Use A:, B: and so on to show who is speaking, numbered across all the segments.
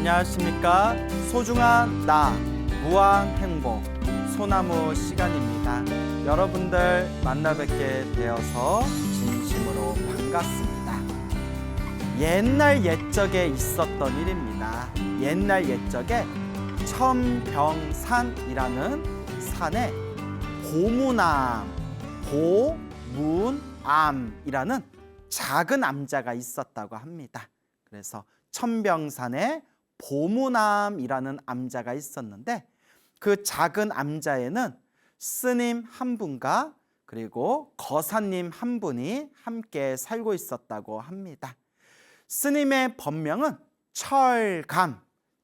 A: 안녕하십니까. 소중한 나 무한 행복 소나무 시간입니다. 여러분들 만나 뵙게 되어서 진심으로 반갑습니다. 옛날 옛적에 있었던 일입니다. 옛날 옛적에 천병산이라는 산에 보문암이라는 작은 암자가 있었다고 합니다. 그래서 천병산에 보문암이라는 암자가 있었는데, 그 작은 암자에는 스님 한 분과 그리고 거사님 한 분이 함께 살고 있었다고 합니다. 스님의 법명은 철감,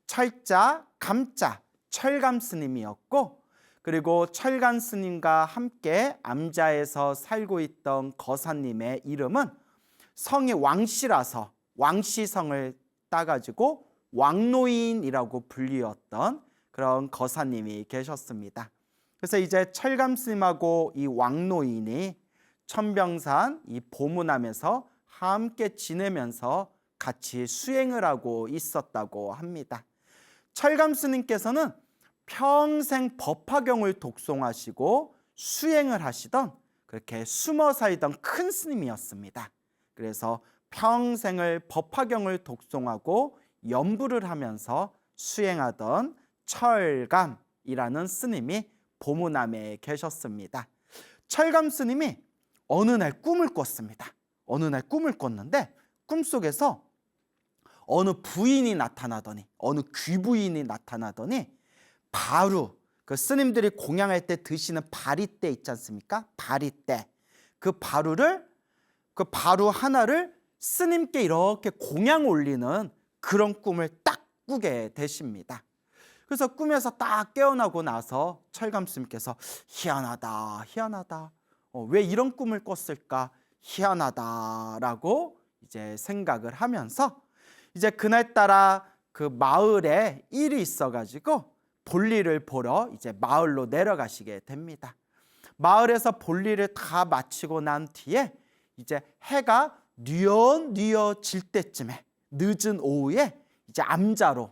A: 철자, 감자, 철감 스님이었고, 그리고 철감 스님과 함께 암자에서 살고 있던 거사님의 이름은 성이 왕씨라서 왕씨성을 따가지고 왕노인이라고 불리었던 그런 거사님이 계셨습니다. 그래서 이제 철감 스님하고 이 왕노인이 천병산 이 보문암에서 함께 지내면서 같이 수행을 하고 있었다고 합니다. 철감 스님께서는 평생 법화경을 독송하시고 수행을 하시던, 그렇게 숨어 살던 큰 스님이었습니다. 그래서 평생을 법화경을 독송하고 연부를 하면서 수행하던 철감이라는 스님이 보문암에 계셨습니다. 철감 스님이 어느 날 꿈을 꿨습니다. 어느 날 꿈을 꿨는데, 꿈속에서 어느 귀부인이 나타나더니 바루, 그 스님들이 공양할 때 드시는 바리떼 있지 않습니까? 바리떼. 그 바루 하나를 스님께 이렇게 공양 올리는 그런 꿈을 딱 꾸게 되십니다. 그래서 꿈에서 딱 깨어나고 나서 철감 스님께서 희한하다. 왜 이런 꿈을 꿨을까? 희한하다라고 이제 생각을 하면서, 이제 그날따라 그 마을에 일이 있어가지고 볼일을 보러 이제 마을로 내려가시게 됩니다. 마을에서 볼일을 다 마치고 난 뒤에 이제 해가 뉘어 질 때쯤에, 늦은 오후에 이제 암자로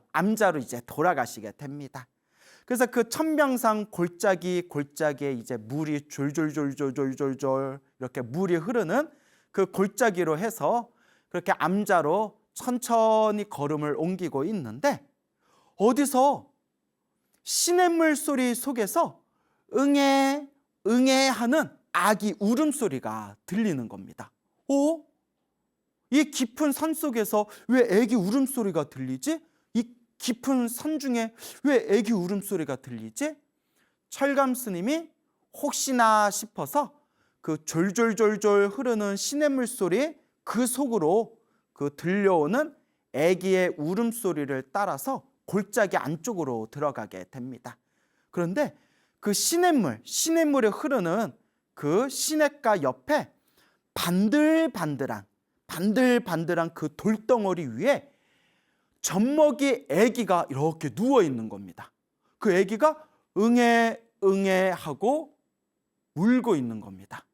A: 이제 돌아가시게 됩니다. 그래서 그 천병산 골짜기에 이제 물이 졸졸 이렇게 물이 흐르는 그 골짜기로 해서 그렇게 암자로 천천히 걸음을 옮기고 있는데, 어디서 시냇물 소리 속에서 응애 하는 아기 울음소리가 들리는 겁니다. 이 깊은 산 속에서 왜 애기 울음소리가 들리지? 이 깊은 산 중에 왜 애기 울음소리가 들리지? 철감 스님이 혹시나 싶어서 그 졸졸 흐르는 시냇물 소리 그 속으로 그 들려오는 애기의 울음소리를 따라서 골짜기 안쪽으로 들어가게 됩니다. 그런데 그 시냇물에 흐르는 그 시냇가 옆에 반들반들한 그 돌덩어리 위에 젖먹이 아기가 이렇게 누워 있는 겁니다. 그 아기가 응애 하고 울고 있는 겁니다.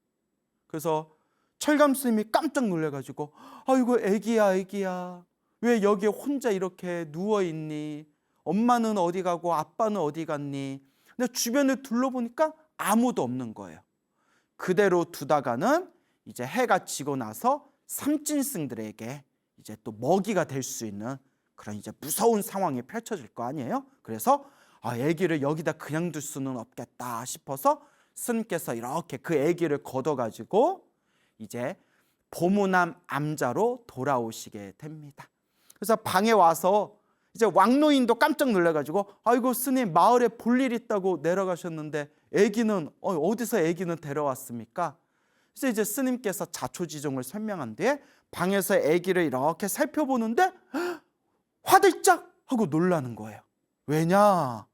A: 그래서 철감 스님이 깜짝 놀래가지고, 아이고 아기야 왜 여기에 혼자 이렇게 누워 있니? 엄마는 어디 가고 아빠는 어디 갔니? 근데 주변을 둘러보니까 아무도 없는 거예요. 그대로 두다가는 이제 해가 지고 나서 삼진승들에게 이제 또 먹이가 될 수 있는 그런 이제 무서운 상황이 펼쳐질 거 아니에요. 그래서 아기를 여기다 그냥 둘 수는 없겠다 싶어서 스님께서 이렇게 그 아기를 걷어가지고 이제 보문암 암자로 돌아오시게 됩니다. 그래서 방에 와서 이제 왕노인도 깜짝 놀라가지고, 아이고 스님, 마을에 볼일 있다고 내려가셨는데 아기는 어디서 아기는 데려왔습니까? 그래서 이제 스님께서 자초지종을 설명한 뒤에 방에서 아기를 이렇게 살펴보는데 화들짝 하고 놀라는 거예요. 왜냐?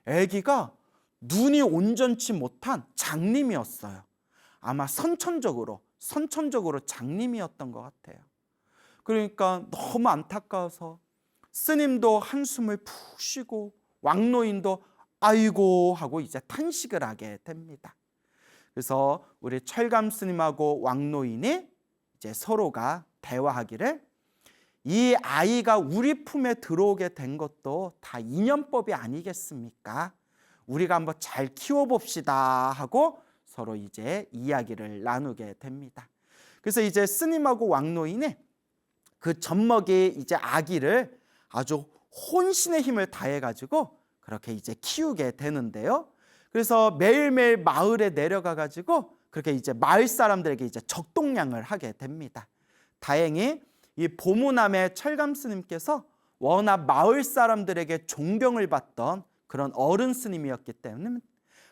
A: 아기가 눈이 온전치 못한 장님이었어요. 아마 선천적으로 장님이었던 것 같아요. 그러니까 너무 안타까워서 스님도 한숨을 푹 쉬고 왕노인도 아이고 하고 이제 탄식을 하게 됩니다. 그래서 우리 철감 스님하고 왕노인이 이제 서로가 대화하기를, 이 아이가 우리 품에 들어오게 된 것도 다 인연법이 아니겠습니까? 우리가 한번 잘 키워봅시다 하고 서로 이제 이야기를 나누게 됩니다. 그래서 이제 스님하고 왕노인이 그 젖먹이 이제 아기를 아주 혼신의 힘을 다해 가지고 그렇게 이제 키우게 되는데요. 그래서 매일매일 마을에 내려가 가지고 그렇게 이제 마을 사람들에게 이제 적동량을 하게 됩니다. 다행히 이 보무남의 철감 스님께서 워낙 마을 사람들에게 존경을 받던 그런 어른 스님이었기 때문에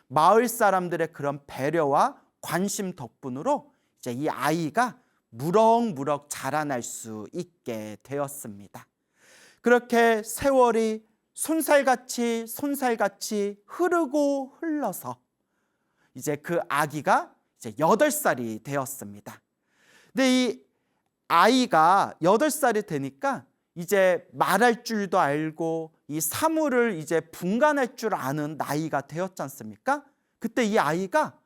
A: 마을 사람들의 그런 배려와 관심 덕분으로 이제 이 아이가 무럭무럭 자라날 수 있게 되었습니다. 그렇게 세월이 손살같이 흐르고 흘러서 이제 그 아기가 이제 8살이 되었습니다. 근데 이 아이가 8살이 되니까 이제 말할 줄도 알고 이 사물을 이제 분간할 줄 아는 나이가 되었지 않습니까? 그때 이 아이가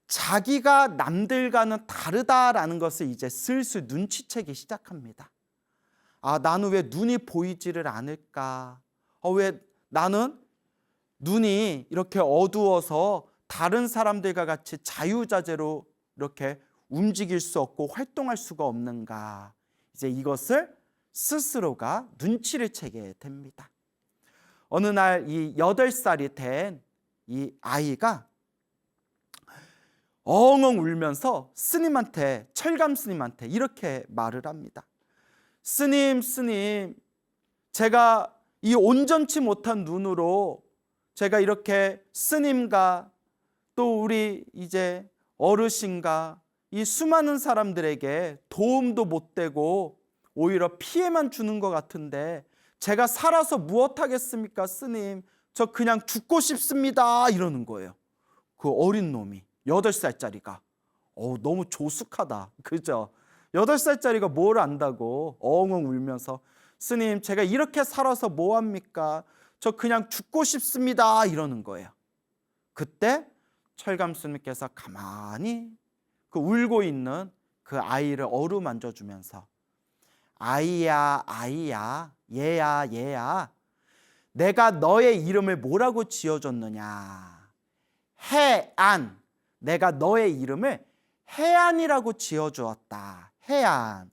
A: 자기가 남들과는 다르다라는 것을 이제 슬슬 눈치채기 시작합니다. 아, 나는 왜 눈이 보이지를 않을까? 왜 나는 눈이 이렇게 어두워서 다른 사람들과 같이 자유자재로 이렇게 움직일 수 없고 활동할 수가 없는가? 이제 이것을 스스로가 눈치를 채게 됩니다. 어느 날 이 8살이 된 이 아이가 엉엉 울면서 스님한테, 철감 스님한테 이렇게 말을 합니다. 스님, 제가 이 온전치 못한 눈으로 제가 이렇게 스님과 또 우리 이제 어르신과 이 수많은 사람들에게 도움도 못 되고 오히려 피해만 주는 것 같은데 제가 살아서 무엇하겠습니까, 스님? 저 그냥 죽고 싶습니다. 이러는 거예요. 그 어린 놈이 8살짜리가 너무 조숙하다. 그죠? 8살짜리가 뭘 안다고 엉엉 울면서 스님, 제가 이렇게 살아서 뭐합니까? 저 그냥 죽고 싶습니다. 이러는 거예요. 그때 철감 스님께서 가만히 그 울고 있는 그 아이를 어루만져 주면서 아이야, 얘야, 내가 너의 이름을 뭐라고 지어줬느냐? 해안. 내가 너의 이름을 해안이라고 지어주었다. 해안.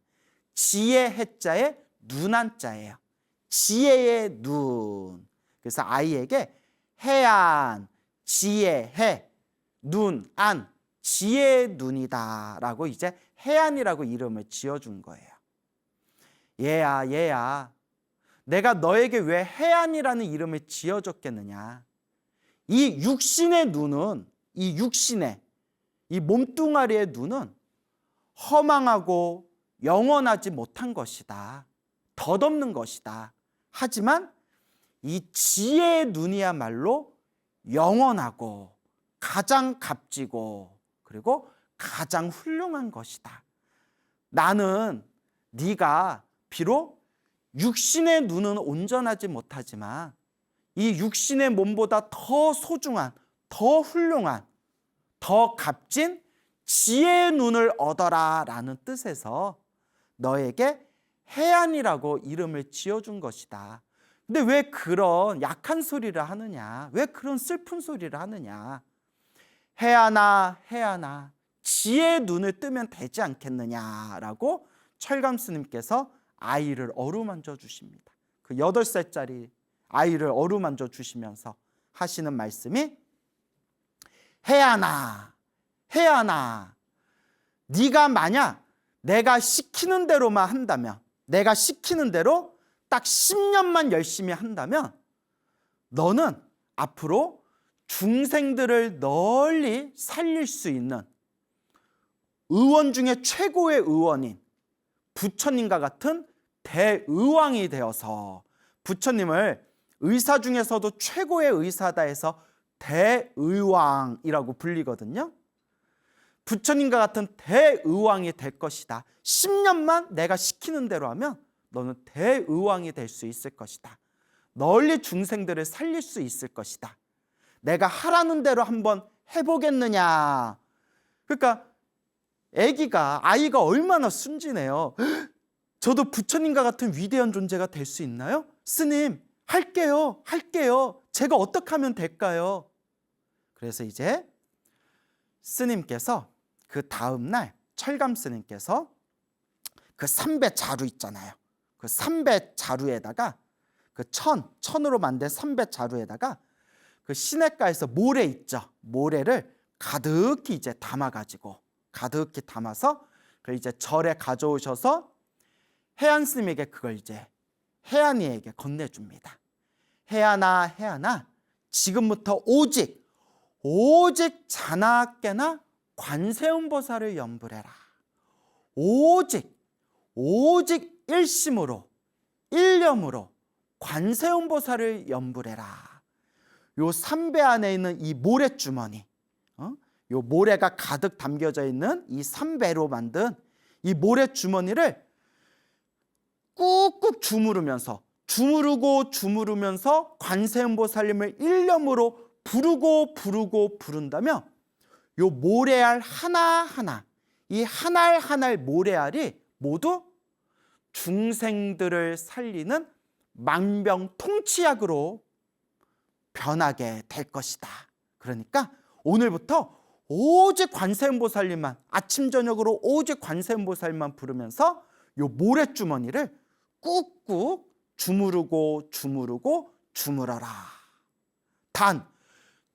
A: 지혜 해자에 눈안자예요. 지혜의 눈. 그래서 아이에게 해안, 지혜, 해, 눈, 안, 지혜의 눈이다 라고 이제 해안이라고 이름을 지어준 거예요. 얘야, 내가 너에게 왜 해안이라는 이름을 지어줬겠느냐? 이 육신의 눈은, 이 몸뚱아리의 눈은 허망하고 영원하지 못한 것이다. 덧없는 것이다. 하지만 이 지혜의 눈이야말로 영원하고 가장 값지고 그리고 가장 훌륭한 것이다. 나는 네가 비록 육신의 눈은 온전하지 못하지만 이 육신의 몸보다 더 소중한, 더 훌륭한, 더 값진 지혜의 눈을 얻어라 라는 뜻에서 너에게 해안이라고 이름을 지어준 것이다. 근데 왜 그런 약한 소리를 하느냐? 왜 그런 슬픈 소리를 하느냐? 해안아, 지혜의 눈을 뜨면 되지 않겠느냐라고 철감 스님께서 아이를 어루만져 주십니다. 그 8살짜리 아이를 어루만져 주시면서 하시는 말씀이 해안아, 네가 만약 내가 시키는 대로만 한다면, 내가 시키는 대로 딱 10년만 열심히 한다면 너는 앞으로 중생들을 널리 살릴 수 있는 의원 중에 최고의 의원인 부처님과 같은 대의왕이 되어서, 부처님을 의사 중에서도 최고의 의사다 해서 대의왕이라고 불리거든요. 부처님과 같은 대의왕이 될 것이다. 10년만 내가 시키는 대로 하면 너는 대의왕이 될 수 있을 것이다. 널리 중생들을 살릴 수 있을 것이다. 내가 하라는 대로 한번 해보겠느냐. 그러니까 아이가 얼마나 순진해요. 저도 부처님과 같은 위대한 존재가 될 수 있나요? 스님, 할게요. 제가 어떻게 하면 될까요? 그래서 이제 스님께서 그 다음날 철감 스님께서 그 삼배 자루 있잖아요. 그 삼배 자루에다가 그 천으로 만든 삼배 자루에다가 그 시냇가에서 모래 있죠. 모래를 가득히 이제 가득히 담아서 그 이제 절에 가져오셔서 해안 스님에게 그걸 이제 해안이에게 건네줍니다. 해안아, 지금부터 오직 자나깨나 관세음보살을 염불해라. 오직 일심으로 일념으로 관세음보살을 염불해라. 요 삼배 안에 있는 이 모래주머니, 요 모래가 가득 담겨져 있는 이 삼배로 만든 이 모래주머니를 꾹꾹 주무르면서 관세음보살님을 일념으로 부른다면 요 모래알 하나하나, 이 한 알 모래알이 모두 중생들을 살리는 망병통치약으로 변하게 될 것이다. 그러니까 오늘부터 오직 관세음보살님만, 아침 저녁으로 오직 관세음보살만 부르면서 요 모래주머니를 꾹꾹 주무르라. 단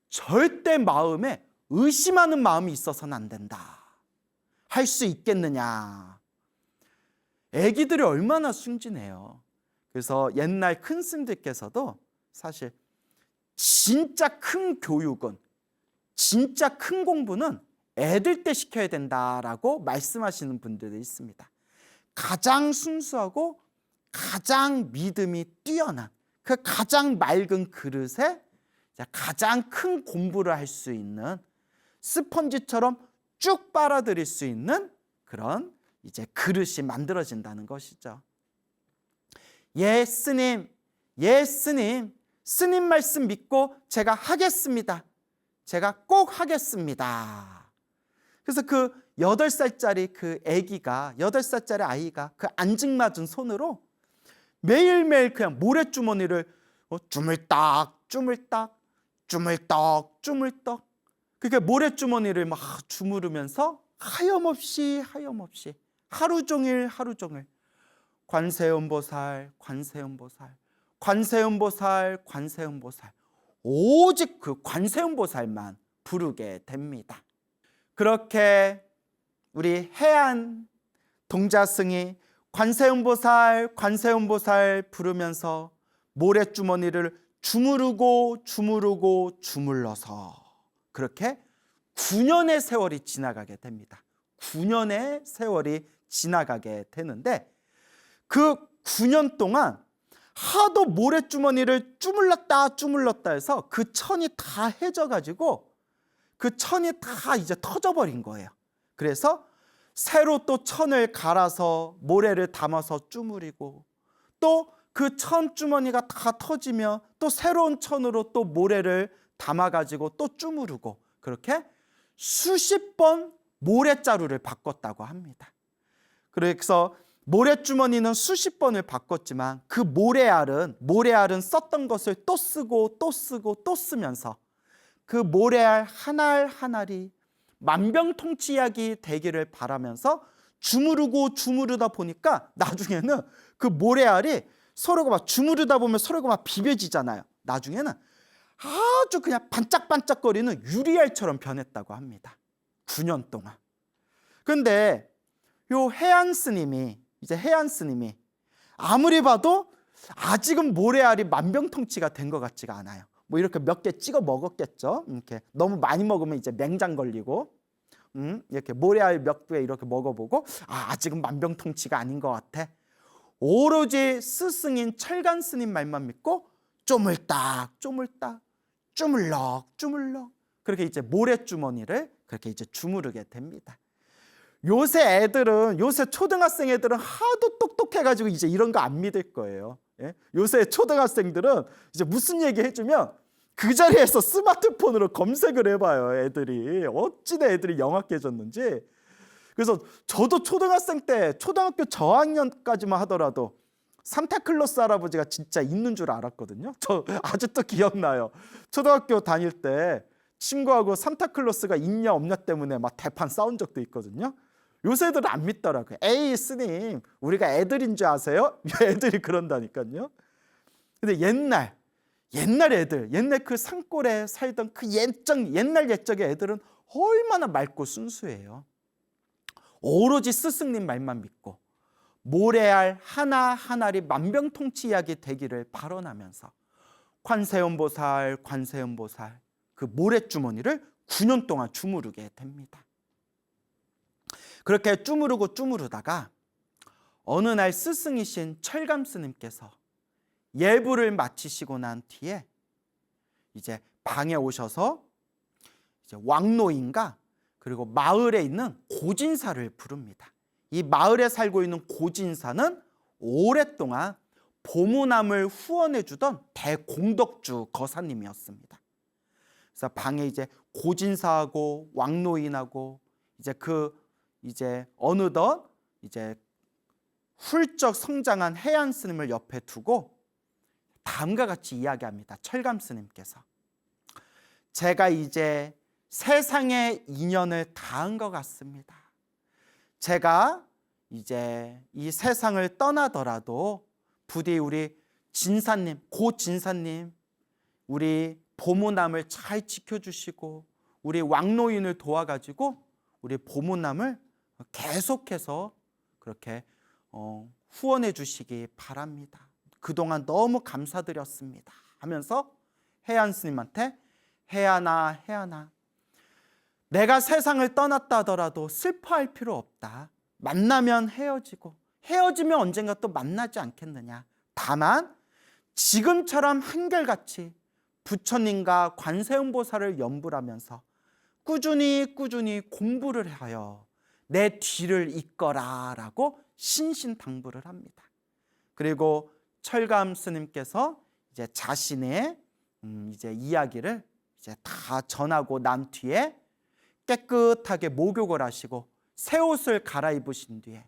A: 절대 마음에 의심하는 마음이 있어서는 안 된다. 할 수 있겠느냐? 애기들이 얼마나 순진해요. 그래서 옛날 큰 스님들께서도 사실 진짜 큰 교육은, 진짜 큰 공부는 애들 때 시켜야 된다라고 말씀하시는 분들이 있습니다. 가장 순수하고 가장 믿음이 뛰어난 그 가장 맑은 그릇에 가장 큰 공부를 할 수 있는, 스펀지처럼 쭉 빨아들일 수 있는 그런 이제 그릇이 만들어진다는 것이죠. 예 스님, 스님 말씀 믿고 제가 하겠습니다. 제가 꼭 하겠습니다. 그래서 그 8살짜리 그 아기가, 8살짜리 아이가 그 안증맞은 손으로 매일매일 그냥 모래주머니를 주물딱 그렇게 모래주머니를 막 주무르면서 하염없이 하루 종일 관세음보살 오직 그 관세음보살만 부르게 됩니다. 그렇게 우리 해안 동자승이 관세음보살 부르면서 모래주머니를 주물러서 그렇게 9년의 세월이 지나가게 됩니다. 9년의 세월이 지나가게 되는데 그 9년 동안 하도 모래주머니를 주물렀다 해서 그 천이 다 해져가지고 그 천이 다 이제 터져버린 거예요. 그래서 새로 또 천을 갈아서 모래를 담아서 주무리고, 또 그 천 주머니가 다 터지면 또 새로운 천으로 또 모래를 담아가지고 또 주무르고, 그렇게 수십 번 모래자루를 바꿨다고 합니다. 그래서 모래주머니는 수십 번을 바꿨지만 그 모래알은 썼던 것을 또 쓰면서 그 모래알 한 알이 만병통치약이 되기를 바라면서 주무르다 보니까 나중에는 그 모래알이 서로가 막 주무르다 보면 서로가 막 비벼지잖아요. 나중에는 아주 그냥 반짝반짝거리는 유리알처럼 변했다고 합니다. 9년 동안. 근데 요 해안 스님이 아무리 봐도 아직은 모래알이 만병통치가 된 것 같지가 않아요. 뭐 이렇게 몇 개 찍어 먹었겠죠. 이렇게 너무 많이 먹으면 이제 맹장 걸리고, 이렇게 모래알 몇 개 이렇게 먹어보고 아직은 만병통치가 아닌 것 같아. 오로지 스승인 철간 스님 말만 믿고 쪼물딱 주물럭 그렇게 이제 모래주머니를 그렇게 이제 주무르게 됩니다. 요새 초등학생 애들은 하도 똑똑해가지고 이제 이런 거 안 믿을 거예요. 예? 요새 초등학생들은 이제 무슨 얘기 해주면 그 자리에서 스마트폰으로 검색을 해봐요. 애들이 어찌나 애들이 영악해졌는지. 그래서 저도 초등학생 때 초등학교 저학년까지만 하더라도 산타클로스 할아버지가 진짜 있는 줄 알았거든요. 저 아직도 기억나요. 초등학교 다닐 때 친구하고 산타클로스가 있냐 없냐 때문에 막 대판 싸운 적도 있거든요. 요새 애들은 안 믿더라고요. 에이 스님, 우리가 애들인 줄 아세요? 애들이 그런다니까요. 근데 옛날 애들, 옛날 그 산골에 살던 그 옛날 옛적의 애들은 얼마나 맑고 순수해요. 오로지 스승님 말만 믿고 모래알 하나하나리 만병통치약이 되기를 발언하면서 관세음보살 그 모래주머니를 9년 동안 주무르게 됩니다. 그렇게 주무르다가 어느 날 스승이신 철감 스님께서 예불을 마치시고 난 뒤에 이제 방에 오셔서 이제 왕노인과 그리고 마을에 있는 고진사를 부릅니다. 이 마을에 살고 있는 고진사는 오랫동안 보문함을 후원해 주던 대공덕주 거사님이었습니다. 그래서 방에 이제 고진사하고 왕노인하고 이제 어느덧 이제 훌쩍 성장한 해안 스님을 옆에 두고 다음과 같이 이야기합니다. 철감 스님께서 제가 이제 세상의 인연을 다한 것 같습니다. 제가 이제 이 세상을 떠나더라도 부디 우리 진사님, 고진사님, 우리 보문함을 잘 지켜주시고 우리 왕노인을 도와가지고 우리 보문함을 계속해서 그렇게 후원해 주시기 바랍니다. 그동안 너무 감사드렸습니다 하면서 해안 스님한테 해안아 내가 세상을 떠났다 하더라도 슬퍼할 필요 없다. 만나면 헤어지고 헤어지면 언젠가 또 만나지 않겠느냐. 다만 지금처럼 한결같이 부처님과 관세음보살을 염불하면서 꾸준히 공부를 하여 내 뒤를 잇거라 라고 신신당부를 합니다. 그리고 철감 스님께서 이제 자신의 이제 이야기를 이제 다 전하고 난 뒤에 깨끗하게 목욕을 하시고 새 옷을 갈아입으신 뒤에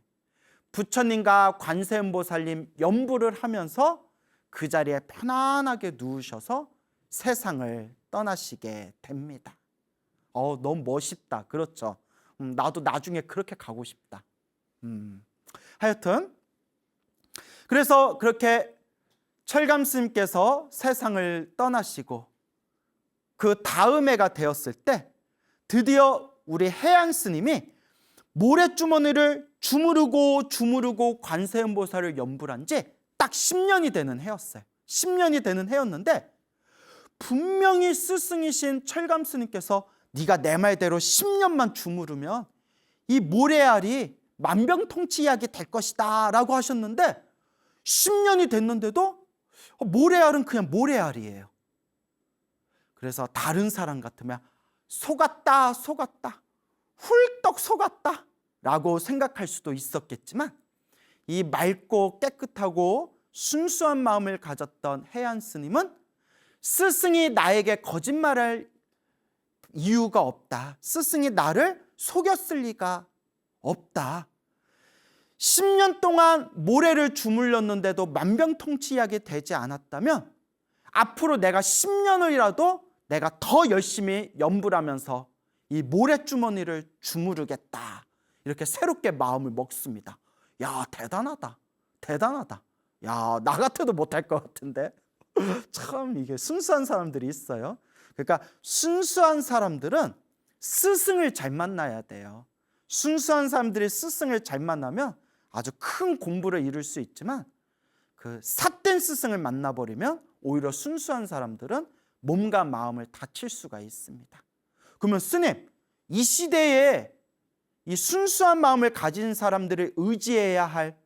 A: 부처님과 관세음보살님 염불을 하면서 그 자리에 편안하게 누우셔서 세상을 떠나시게 됩니다. 너무 멋있다. 그렇죠. 나도 나중에 그렇게 가고 싶다. 하여튼 그래서 그렇게 철감 스님께서 세상을 떠나시고 그 다음 해가 되었을 때 드디어 우리 해안 스님이 모래주머니를 주무르고 관세음보살을 염불한 지 딱 10년이 되는 해였어요. 10년이 되는 해였는데 분명히 스승이신 철감 스님께서 네가 내 말대로 10년만 주무르면 이 모래알이 만병통치약이 될 것이다 라고 하셨는데 10년이 됐는데도 모래알은 그냥 모래알이에요. 그래서 다른 사람 같으면 속았다 훌떡 속았다 라고 생각할 수도 있었겠지만 이 맑고 깨끗하고 순수한 마음을 가졌던 해안 스님은 스승이 나에게 거짓말할 이유가 없다. 스승이 나를 속였을 리가 없다. 10년 동안 모래를 주물렀는데도 만병통치약이 되지 않았다면 앞으로 내가 10년을이라도 내가 더 열심히 염불하면서 이 모래주머니를 주무르겠다. 이렇게 새롭게 마음을 먹습니다. 야, 대단하다. 야, 나 같아도 못할 것 같은데. 참 이게 순수한 사람들이 있어요. 그러니까 순수한 사람들은 스승을 잘 만나야 돼요. 순수한 사람들이 스승을 잘 만나면 아주 큰 공부를 이룰 수 있지만 그 삿된 스승을 만나버리면 오히려 순수한 사람들은 몸과 마음을 다칠 수가 있습니다. 그러면 스님, 이 시대에 이 순수한 마음을 가진 사람들을 의지해야 할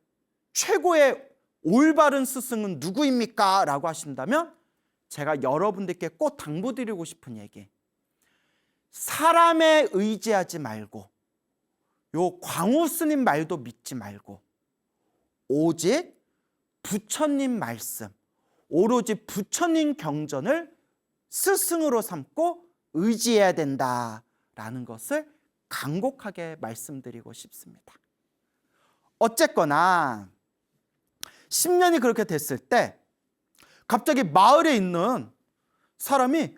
A: 최고의 올바른 스승은 누구입니까? 라고 하신다면 제가 여러분들께 꼭 당부드리고 싶은 얘기, 사람에 의지하지 말고 요 광우 스님 말도 믿지 말고 오직 부처님 말씀, 오로지 부처님 경전을 스승으로 삼고 의지해야 된다라는 것을 간곡하게 말씀드리고 싶습니다. 어쨌거나 10년이 그렇게 됐을 때 갑자기 마을에 있는 사람이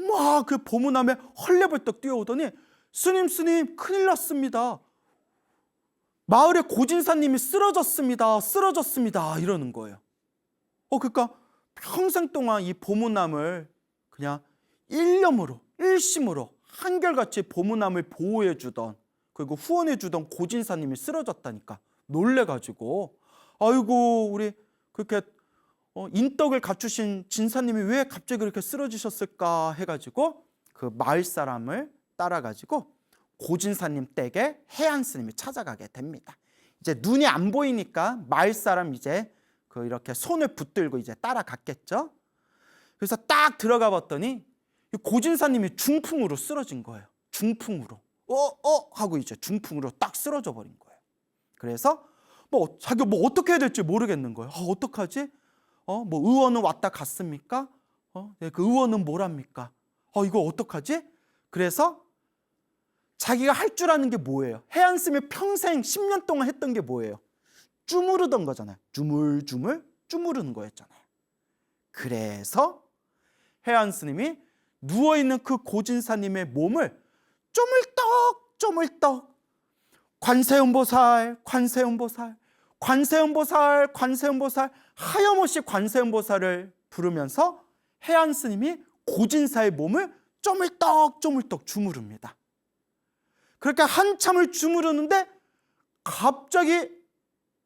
A: 막 그 보문함에 헐레벌떡 뛰어오더니 스님 큰일 났습니다. 마을의 고진사님이 쓰러졌습니다 이러는 거예요. 그러니까 평생 동안 이 보문함을 그냥 일념으로 일심으로 한결같이 보문함을 보호해 주던, 그리고 후원해 주던 고진사님이 쓰러졌다니까 놀래가지고, 아이고 우리 그렇게 인덕을 갖추신 진사님이 왜 갑자기 그렇게 쓰러지셨을까 해가지고 그 마을 사람을 따라가지고 고진사님 댁에 해안 스님이 찾아가게 됩니다. 이제 눈이 안 보이니까 마을 사람 이제 이렇게 손을 붙들고 이제 따라갔겠죠. 그래서 딱 들어가 봤더니 고진사님이 중풍으로 쓰러진 거예요. 중풍으로 하고 이제 중풍으로 딱 쓰러져 버린 거예요. 그래서 자기가 어떻게 해야 될지 모르겠는 거예요. 어떡하지? 의원은 왔다 갔습니까? 네, 그 의원은 뭐랍니까? 이거 어떡하지? 그래서 자기가 할 줄 아는 게 뭐예요? 해안 스님이 평생 10년 동안 했던 게 뭐예요? 주무르던 거잖아요. 주물주물 주무르는 거였잖아요. 그래서 해안 스님이 누워있는 그 고진사님의 몸을 쪼물떡 관세음보살 하염없이 관세음보살을 부르면서 해안 스님이 고진사의 몸을 쪼물떡 주무릅니다. 그렇게 한참을 주무르는데 갑자기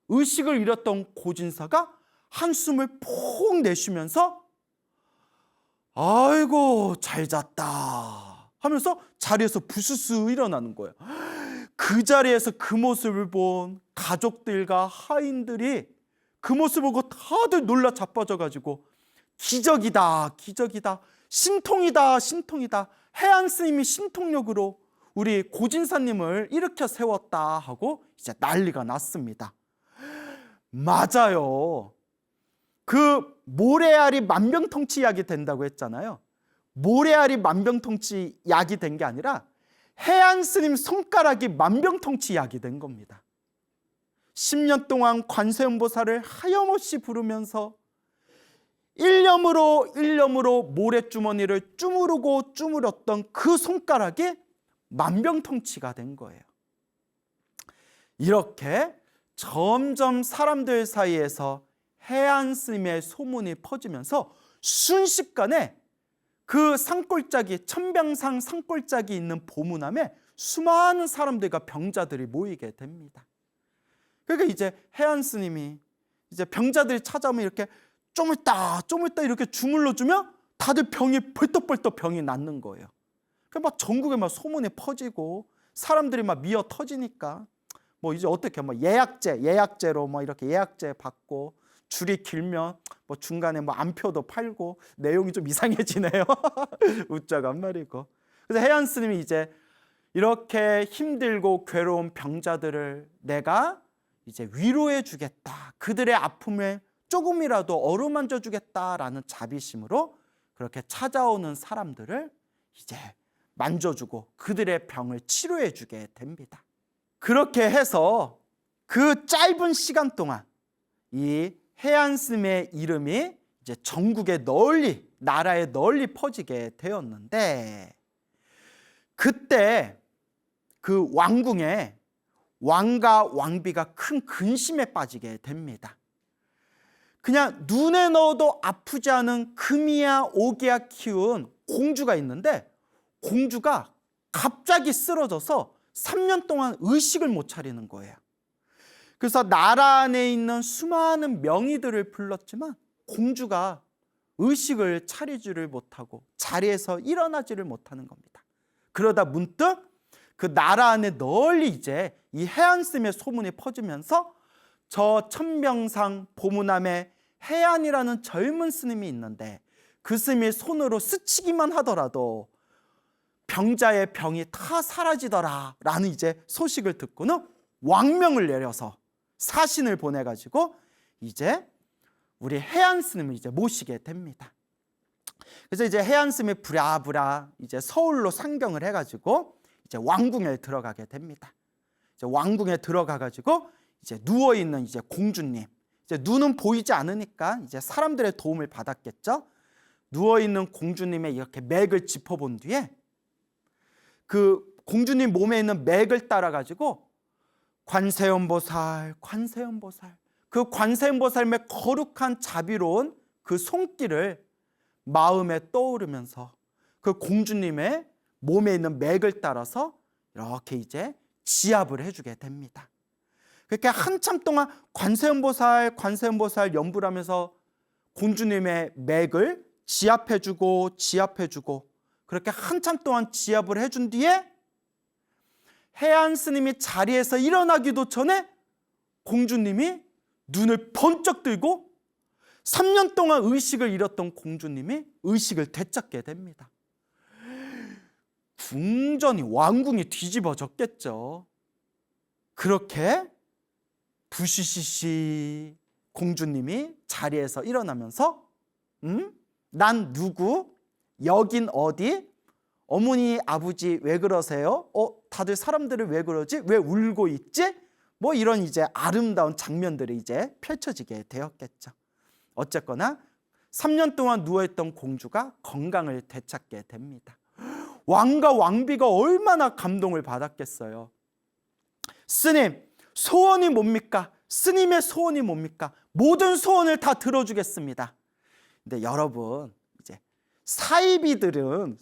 A: 의식을 잃었던 고진사가 한숨을 푹 내쉬면서 아이고 잘 잤다 하면서 자리에서 부스스 일어나는 거예요. 그 자리에서 그 모습을 본 가족들과 하인들이 그 모습을 보고 다들 놀라 자빠져가지고 기적이다 신통이다 해안 스님이 신통력으로 우리 고진사님을 일으켜 세웠다 하고 이제 난리가 났습니다. 맞아요. 그 모래알이 만병통치 약이 된다고 했잖아요. 모래알이 만병통치 약이 된 게 아니라 해안 스님 손가락이 만병통치 약이 된 겁니다. 10년 동안 관세음보살을 하염없이 부르면서 일념으로 모래주머니를 주무르던 그 손가락이 만병통치가 된 거예요. 이렇게 점점 사람들 사이에서 해안 스님의 소문이 퍼지면서 순식간에 그 산골짜기, 천병산 산골짜기 있는 보문함에 수많은 사람들과 병자들이 모이게 됩니다. 그러니까 이제 해안 스님이 이제 병자들이 찾아오면 이렇게 쪼물딱 이렇게 주물러주면 다들 병이 벌떡벌떡 병이 낫는 거예요. 막 전국에 막 소문이 퍼지고 사람들이 막 미어 터지니까 이제 어떻게 예약제로 이렇게 예약제 받고 줄이 길면 중간에 안표도 팔고 내용이 좀 이상해지네요. 웃자간 말이고. 그래서 해안 스님이 이제 이렇게 힘들고 괴로운 병자들을 내가 이제 위로해 주겠다. 그들의 아픔을 조금이라도 어루만져 주겠다라는 자비심으로 그렇게 찾아오는 사람들을 이제 만져주고 그들의 병을 치료해 주게 됩니다. 그렇게 해서 그 짧은 시간 동안 이 해안 스님의 이름이 이제 전국에 나라에 널리 퍼지게 되었는데, 그때 그 왕궁에 왕과 왕비가 큰 근심에 빠지게 됩니다. 그냥 눈에 넣어도 아프지 않은 금이야 오기야 키운 공주가 있는데 공주가 갑자기 쓰러져서 3년 동안 의식을 못 차리는 거예요. 그래서 나라 안에 있는 수많은 명의들을 불렀지만 공주가 의식을 차리지를 못하고 자리에서 일어나지를 못하는 겁니다. 그러다 문득 그 나라 안에 널리 이제 이 해안 스님의 소문이 퍼지면서 저 천병상 보문함에 해안이라는 젊은 스님이 있는데 그 스님이 손으로 스치기만 하더라도 병자의 병이 다 사라지더라 라는 이제 소식을 듣고는 왕명을 내려서 사신을 보내가지고 이제 우리 해안 스님을 이제 모시게 됩니다. 그래서 이제 해안 스님이 부랴부랴 이제 서울로 상경을 해가지고 이제 왕궁에 들어가게 됩니다. 이제 왕궁에 들어가 가지고 이제 누워 있는 이제 공주님, 이제 눈은 보이지 않으니까 이제 사람들의 도움을 받았겠죠. 누워 있는 공주님의 이렇게 맥을 짚어본 뒤에 그 공주님 몸에 있는 맥을 따라 가지고 관세음보살, 관세음보살, 그 관세음보살의 거룩한 자비로운 그 손길을 마음에 떠오르면서 그 공주님의 몸에 있는 맥을 따라서 이렇게 이제 지압을 해주게 됩니다. 그렇게 한참 동안 관세음보살, 관세음보살 연부를 하면서 공주님의 맥을 지압해주고 지압해주고 그렇게 한참 동안 지압을 해준 뒤에 해안 스님이 자리에서 일어나기도 전에 공주님이 눈을 번쩍 들고 3년 동안 의식을 잃었던 공주님이 의식을 되찾게 됩니다. 궁전이, 왕궁이 뒤집어졌겠죠. 그렇게 부시시시 공주님이 자리에서 일어나면서 난 누구? 여긴 어디? 어머니, 아버지 왜 그러세요? 다들 사람들은 왜 그러지? 왜 울고 있지? 뭐 이런 이제 아름다운 장면들이 이제 펼쳐지게 되었겠죠. 어쨌거나 3년 동안 누워있던 공주가 건강을 되찾게 됩니다. 왕과 왕비가 얼마나 감동을 받았겠어요. 스님, 소원이 뭡니까? 스님의 소원이 뭡니까? 모든 소원을 다 들어주겠습니다. 근데 여러분, 이제 사이비들은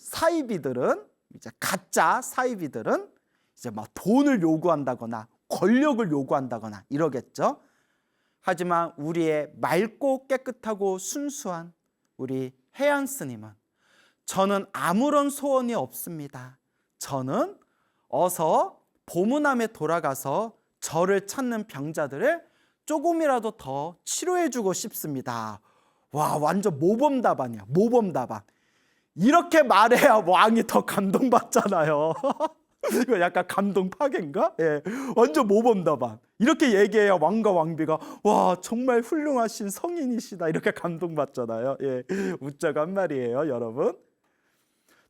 A: 이제 가짜 사이비들은 이제 막 돈을 요구한다거나 권력을 요구한다거나 이러겠죠. 하지만 우리의 맑고 깨끗하고 순수한 우리 해안 스님은 저는 아무런 소원이 없습니다. 저는 어서 보문함에 돌아가서 저를 찾는 병자들을 조금이라도 더 치료해주고 싶습니다. 와, 완전 모범 답안이야. 모범 답안. 이렇게 말해야 왕이 더 감동받잖아요. 이거 약간 감동 파괴인가? 예, 완전 모범 답안. 이렇게 얘기해야 왕과 왕비가 와, 정말 훌륭하신 성인이시다 이렇게 감동받잖아요. 예, 웃자고 한 말이에요, 여러분.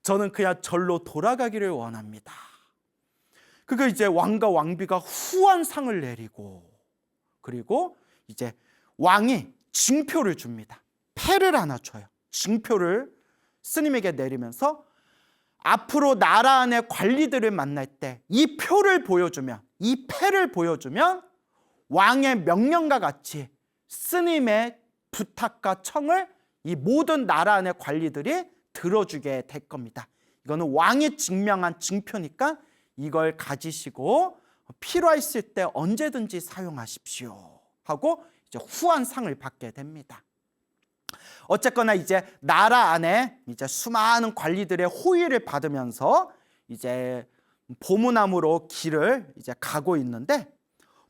A: 저는 그냥 절로 돌아가기를 원합니다. 그거 이제 왕과 왕비가 후한 상을 내리고, 그리고 이제 왕이 징표를 줍니다. 패를 하나 줘요. 징표를 스님에게 내리면서 앞으로 나라 안의 관리들을 만날 때 이 표를 보여주면, 이 패를 보여주면 왕의 명령과 같이 스님의 부탁과 청을 이 모든 나라 안의 관리들이 들어주게 될 겁니다. 이거는 왕이 증명한 징표니까 이걸 가지시고 필요했을 때 언제든지 사용하십시오 하고 이제 후한 상을 받게 됩니다. 어쨌거나 이제 나라 안에 이제 수많은 관리들의 호의를 받으면서 이제 보문함으로 길을 이제 가고 있는데,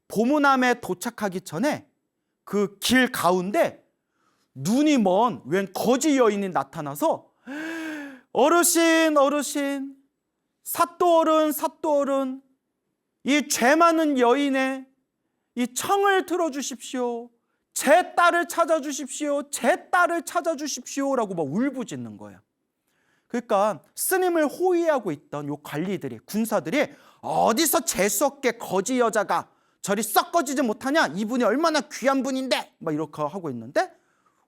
A: 보문함에 도착하기 전에 그 길 가운데 눈이 먼 웬 거지 여인이 나타나서 어르신, 어르신, 사또 어른, 이 죄 많은 여인의 이 청을 들어주십시오. 제 딸을 찾아주십시오. 제 딸을 찾아주십시오 라고 막 울부짖는 거예요. 그러니까 스님을 호위하고 있던 요 관리들이, 군사들이 어디서 재수없게 거지 여자가 저리 썩거지지 못하냐? 이분이 얼마나 귀한 분인데 막 이렇게 하고 있는데,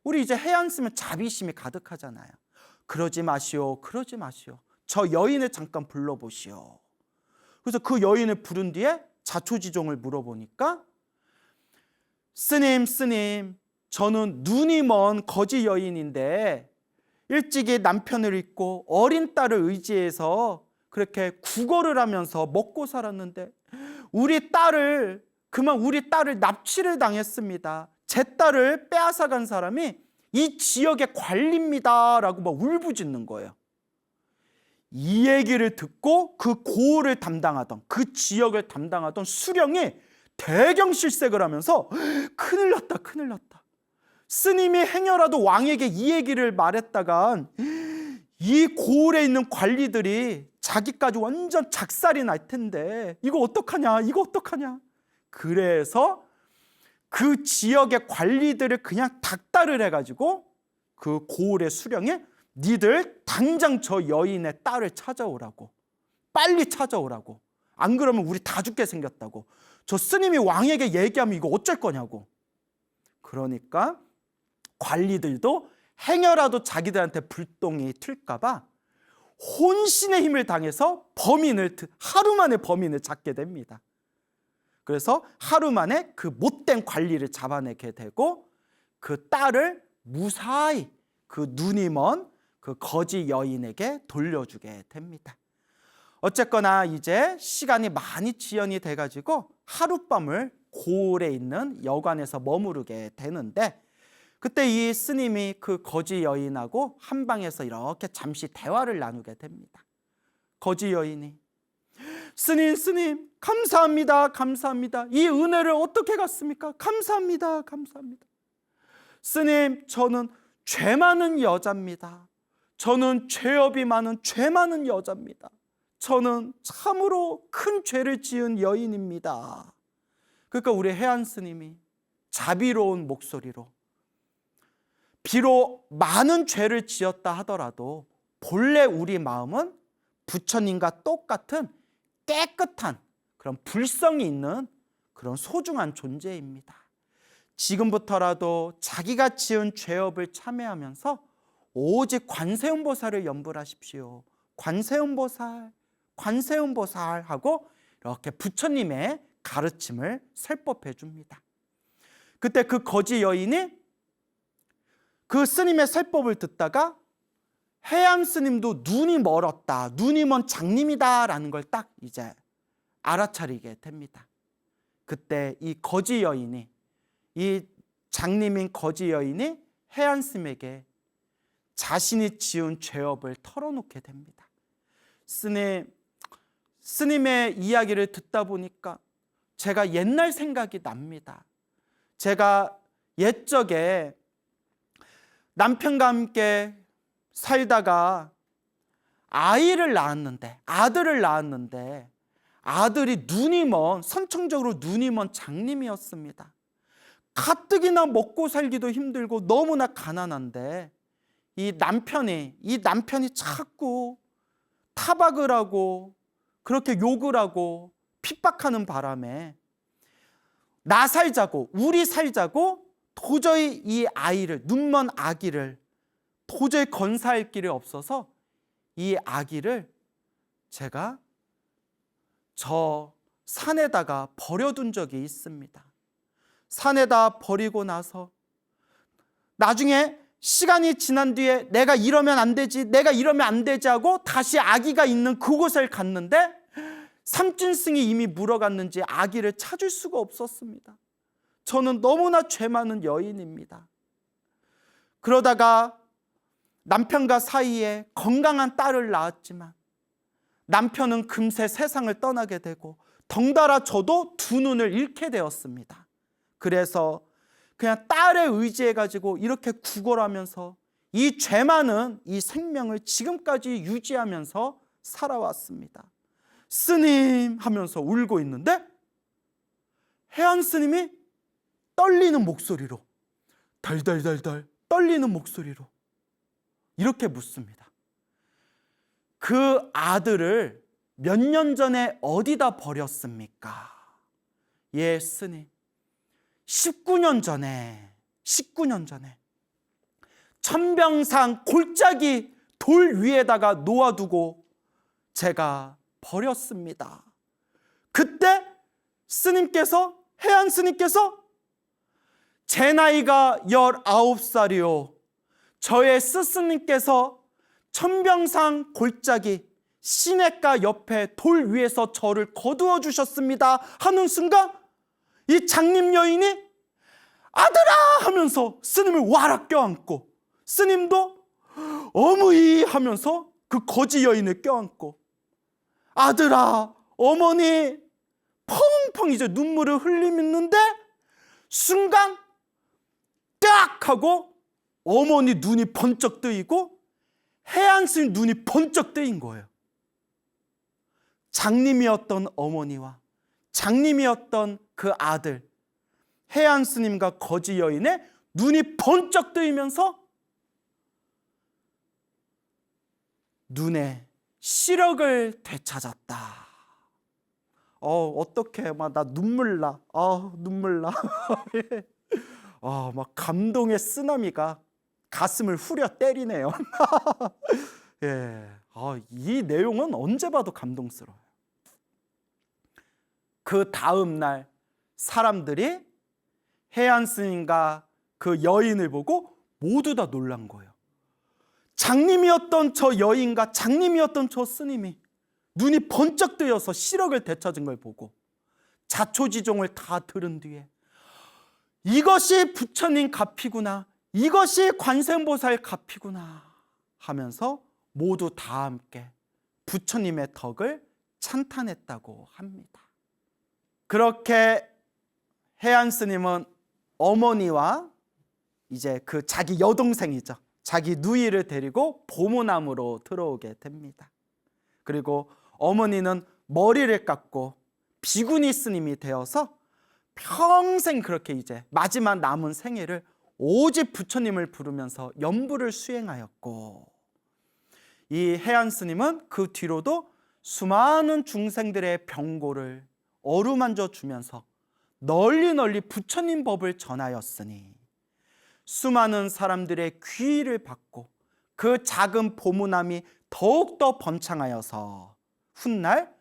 A: 우리 이제 해안 쓰면 자비심이 가득하잖아요. 그러지 마시오, 그러지 마시오. 저 여인을 잠깐 불러보시오. 그래서 그 여인을 부른 뒤에 자초지종을 물어보니까 스님, 저는 눈이 먼 거지 여인인데 일찍이 남편을 잃고 어린 딸을 의지해서 그렇게 구걸을 하면서 먹고 살았는데 우리 딸을 납치를 당했습니다. 제 딸을 빼앗아간 사람이 이 지역의 관리입니다 라고 막 울부짖는 거예요. 이 얘기를 듣고 그 고을을 담당하던, 그 지역을 담당하던 수령이 대경실색을 하면서 큰일 났다, 큰일 났다. 스님이 행여라도 왕에게 이 얘기를 말했다간 이 고을에 있는 관리들이 자기까지 완전 작살이 날 텐데 이거 어떡하냐, 이거 어떡하냐. 그래서 그 지역의 관리들을 그냥 닥달을 해가지고 그 고을의 수령이 니들 당장 저 여인의 딸을 찾아오라고 빨리 찾아오라고. 안 그러면 우리 다 죽게 생겼다고. 저 스님이 왕에게 얘기하면 이거 어쩔 거냐고. 그러니까 관리들도 행여라도 자기들한테 불똥이 튈까 봐 혼신의 힘을 당해서 하루 만에 범인을 잡게 됩니다. 그래서 하루 만에 그 못된 관리를 잡아내게 되고 그 딸을 무사히 그 눈이 먼 그 거지 여인에게 돌려주게 됩니다. 어쨌거나 이제 시간이 많이 지연이 돼가지고 하룻밤을 고을에 있는 여관에서 머무르게 되는데, 그때 이 스님이 그 거지 여인하고 한 방에서 이렇게 잠시 대화를 나누게 됩니다. 거지 여인이 스님 감사합니다. 이 은혜를 어떻게 갚습니까? 감사합니다. 스님, 저는 죄 많은 여자입니다. 저는 죄업이 많은 죄 많은 여자입니다. 저는 참으로 큰 죄를 지은 여인입니다. 그러니까 우리 해안 스님이 자비로운 목소리로, 비록 많은 죄를 지었다 하더라도 본래 우리 마음은 부처님과 똑같은 깨끗한 그런 불성이 있는 그런 소중한 존재입니다. 지금부터라도 자기가 지은 죄업을 참회하면서 오직 관세음보살을 염불하십시오. 관세음보살 하고 이렇게 부처님의 가르침을 설법해 줍니다. 그때 그 거지 여인이 그 스님의 설법을 듣다가 해안 스님도 눈이 멀었다, 눈이 먼 장님이다라는 걸 딱 이제 알아차리게 됩니다. 그때 이 거지 여인이, 이 장님인 거지 여인이 해안 스님에게 자신이 지은 죄업을 털어놓게 됩니다. 스님의 이야기를 듣다 보니까 제가 옛날 생각이 납니다. 제가 옛적에 남편과 함께 살다가 아들을 낳았는데 아들이 선천적으로 눈이 먼 장님이었습니다. 가뜩이나 먹고 살기도 힘들고 너무나 가난한데 이 남편이 자꾸 타박을 하고 그렇게 욕을 하고 핍박하는 바람에 우리 살자고 도저히 이 아이를, 눈먼 아기를 도저히 건사할 길이 없어서 이 아기를 제가 저 산에다가 버려둔 적이 있습니다. 산에다 버리고 나서 나중에 시간이 지난 뒤에 내가 이러면 안 되지 하고 다시 아기가 있는 그곳을 갔는데 삼진승이 이미 물어갔는지 아기를 찾을 수가 없었습니다. 저는 너무나 죄 많은 여인입니다. 그러다가 남편과 사이에 건강한 딸을 낳았지만 남편은 금세 세상을 떠나게 되고 덩달아 저도 두 눈을 잃게 되었습니다. 그래서 그냥 딸에 의지해가지고 이렇게 구걸하면서 이 죄 많은 이 생명을 지금까지 유지하면서 살아왔습니다. 스님 하면서 울고 있는데 해안 스님이 떨리는 목소리로, 덜덜덜덜 떨리는 목소리로 이렇게 묻습니다. 그 아들을 몇 년 전에 어디다 버렸습니까? 예, 스님. 19년 전에 천병산 골짜기 돌 위에다가 놓아두고 제가 버렸습니다. 그때 해안 스님께서 제 나이가 19살이요, 저의 스승님께서 천병산 골짜기 시냇가 옆에 돌 위에서 저를 거두어 주셨습니다 하는 순간 이 장님 여인이 아들아 하면서 스님을 와락 껴안고, 스님도 어머니 하면서 그 거지 여인을 껴안고, 아들아 어머니 펑펑 이제 눈물을 흘리는데 순간 딱 하고 어머니 눈이 번쩍 뜨이고 해안 스님 눈이 번쩍 뜨인 거예요. 장님이었던 어머니와 장님이었던 그 아들 해안 스님과 거지 여인의 눈이 번쩍 뜨이면서 눈에 시력을 되찾았다. 어떡해. 막 나 눈물 나. 눈물 나. 막 감동의 쓰나미가 가슴을 후려 때리네요. 예. 이 내용은 언제 봐도 감동스러워요. 그 다음 날 사람들이 해안 스님과 그 여인을 보고 모두 다 놀란 거예요. 장님이었던 저 여인과 장님이었던 저 스님이 눈이 번쩍 뜨여서 시력을 되찾은 걸 보고 자초지종을 다 들은 뒤에 이것이 부처님 값이구나, 이것이 관세음보살 값이구나 하면서 모두 다 함께 부처님의 덕을 찬탄했다고 합니다. 그렇게 해안 스님은 어머니와 이제 그 자기 여동생이죠, 자기 누이를 데리고 보문암으로 들어오게 됩니다. 그리고 어머니는 머리를 깎고 비구니 스님이 되어서 평생 그렇게 이제 마지막 남은 생애를 오직 부처님을 부르면서 연부를 수행하였고, 이 해안 스님은 그 뒤로도 수많은 중생들의 병고를 어루만져 주면서 널리 널리 부처님 법을 전하였으니 수많은 사람들의 귀의를 받고 그 작은 보문암이 더욱더 번창하여서 훗날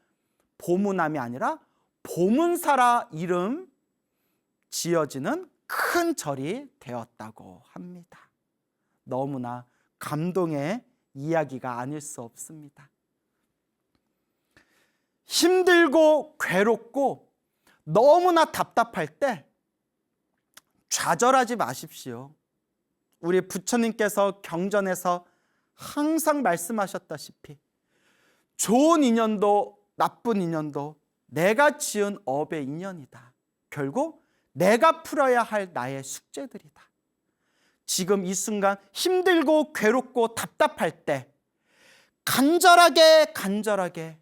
A: 보문암이 아니라 보문사라 이름 지어지는 큰 절이 되었다고 합니다. 너무나 감동의 이야기가 아닐 수 없습니다. 힘들고 괴롭고 너무나 답답할 때 좌절하지 마십시오. 우리 부처님께서 경전에서 항상 말씀하셨다시피 좋은 인연도 나쁜 인연도 내가 지은 업의 인연이다. 결국 내가 풀어야 할 나의 숙제들이다. 지금 이 순간 힘들고 괴롭고 답답할 때 간절하게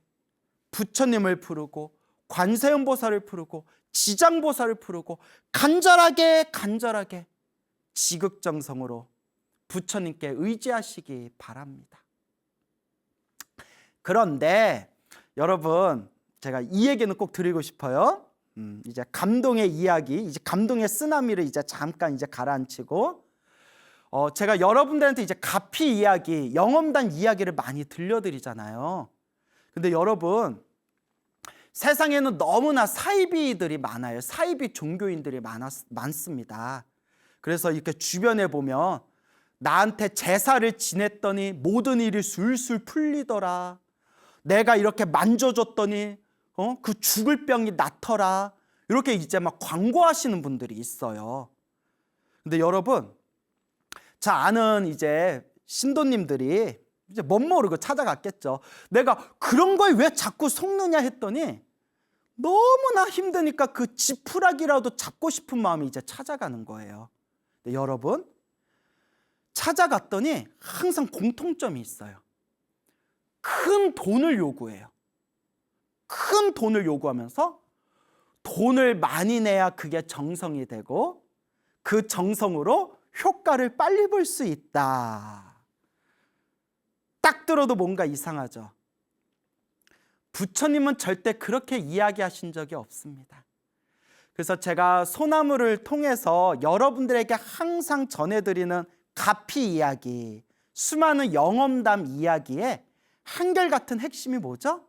A: 부처님을 부르고 관세음보살을 부르고 지장보살을 부르고 간절하게 지극정성으로 부처님께 의지하시기 바랍니다. 그런데 여러분, 제가 이 얘기는 꼭 드리고 싶어요. 이제 감동의 이야기, 이제 감동의 쓰나미를 이제 잠깐 이제 가라앉히고, 제가 여러분들한테 이제 가피 이야기, 영험단 이야기를 많이 들려드리잖아요. 근데 여러분, 세상에는 너무나 사이비들이 많아요. 사이비 종교인들이 많습니다. 그래서 이렇게 주변에 보면 나한테 제사를 지냈더니 모든 일이 술술 풀리더라, 내가 이렇게 만져줬더니 그 죽을 병이 낫더라, 이렇게 이제 막 광고하시는 분들이 있어요. 근데 여러분, 자, 아는 이제 신도님들이 이제 멋모르고 찾아갔겠죠. 내가 그런 걸 왜 자꾸 속느냐 했더니 너무나 힘드니까 그 지푸라기라도 잡고 싶은 마음이 이제 찾아가는 거예요. 근데 여러분, 찾아갔더니 항상 공통점이 있어요. 큰 돈을 요구해요. 큰 돈을 요구하면서 돈을 많이 내야 그게 정성이 되고 그 정성으로 효과를 빨리 볼 수 있다. 딱 들어도 뭔가 이상하죠. 부처님은 절대 그렇게 이야기하신 적이 없습니다. 그래서 제가 소나무를 통해서 여러분들에게 항상 전해드리는 가피 이야기, 수많은 영험담 이야기에 한결같은 핵심이 뭐죠?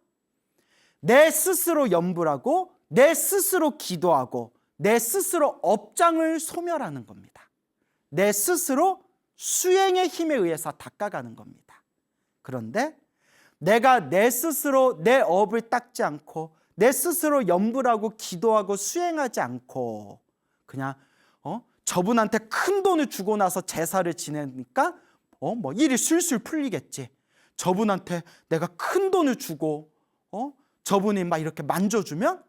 A: 내 스스로 염불하고 내 스스로 기도하고 내 스스로 업장을 소멸하는 겁니다. 내 스스로 수행의 힘에 의해서 닦아가는 겁니다. 그런데 내가 내 스스로 내 업을 닦지 않고 내 스스로 염불하고 기도하고 수행하지 않고 그냥 저분한테 큰 돈을 주고 나서 제사를 지내니까 뭐 일이 술술 풀리겠지. 저분한테 내가 큰 돈을 주고 저분이 막 이렇게 만져주면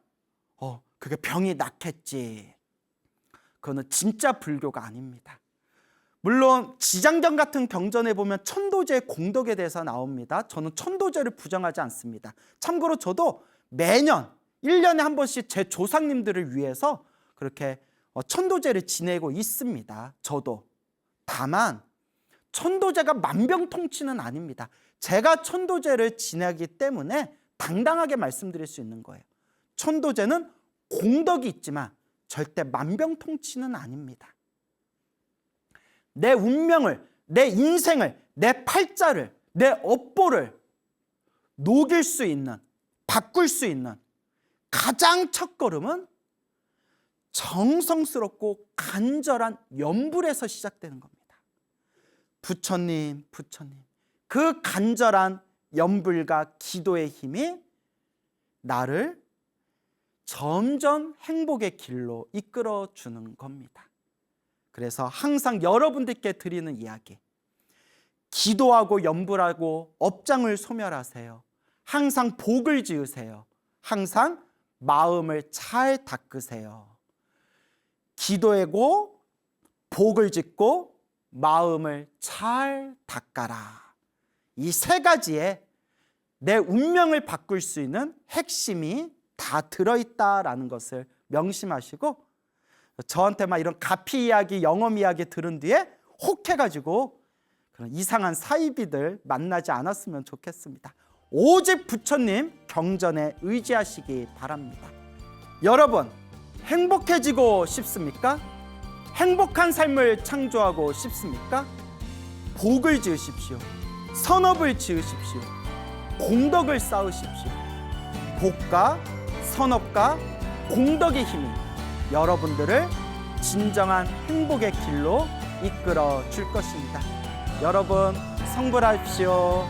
A: 그게 병이 낫겠지. 그거는 진짜 불교가 아닙니다. 물론 지장경 같은 경전에 보면 천도제의 공덕에 대해서 나옵니다. 저는 천도제를 부정하지 않습니다. 참고로 저도 매년 1년에 한 번씩 제 조상님들을 위해서 그렇게 천도제를 지내고 있습니다. 저도. 다만 천도제가 만병통치는 아닙니다. 제가 천도제를 지내기 때문에 당당하게 말씀드릴 수 있는 거예요. 천도제는 공덕이 있지만 절대 만병통치는 아닙니다. 내 운명을, 내 인생을, 내 팔자를, 내 업보를 녹일 수 있는, 바꿀 수 있는 가장 첫걸음은 정성스럽고 간절한 염불에서 시작되는 겁니다. 부처님, 부처님, 그 간절한 염불과 기도의 힘이 나를 점점 행복의 길로 이끌어 주는 겁니다. 그래서 항상 여러분들께 드리는 이야기, 기도하고 염불하고 업장을 소멸하세요. 항상 복을 지으세요. 항상 마음을 잘 닦으세요. 기도하고 복을 짓고 마음을 잘 닦아라. 이 세 가지에 내 운명을 바꿀 수 있는 핵심이 다 들어있다라는 것을 명심하시고, 저한테 막 이런 가피 이야기, 영험 이야기 들은 뒤에 혹해가지고 그런 이상한 사이비들 만나지 않았으면 좋겠습니다. 오직 부처님 경전에 의지하시기 바랍니다. 여러분, 행복해지고 싶습니까? 행복한 삶을 창조하고 싶습니까? 복을 지으십시오. 선업을 지으십시오. 공덕을 쌓으십시오. 복과 선업과 공덕의 힘이 여러분들을 진정한 행복의 길로 이끌어 줄 것입니다. 여러분, 성불하십시오.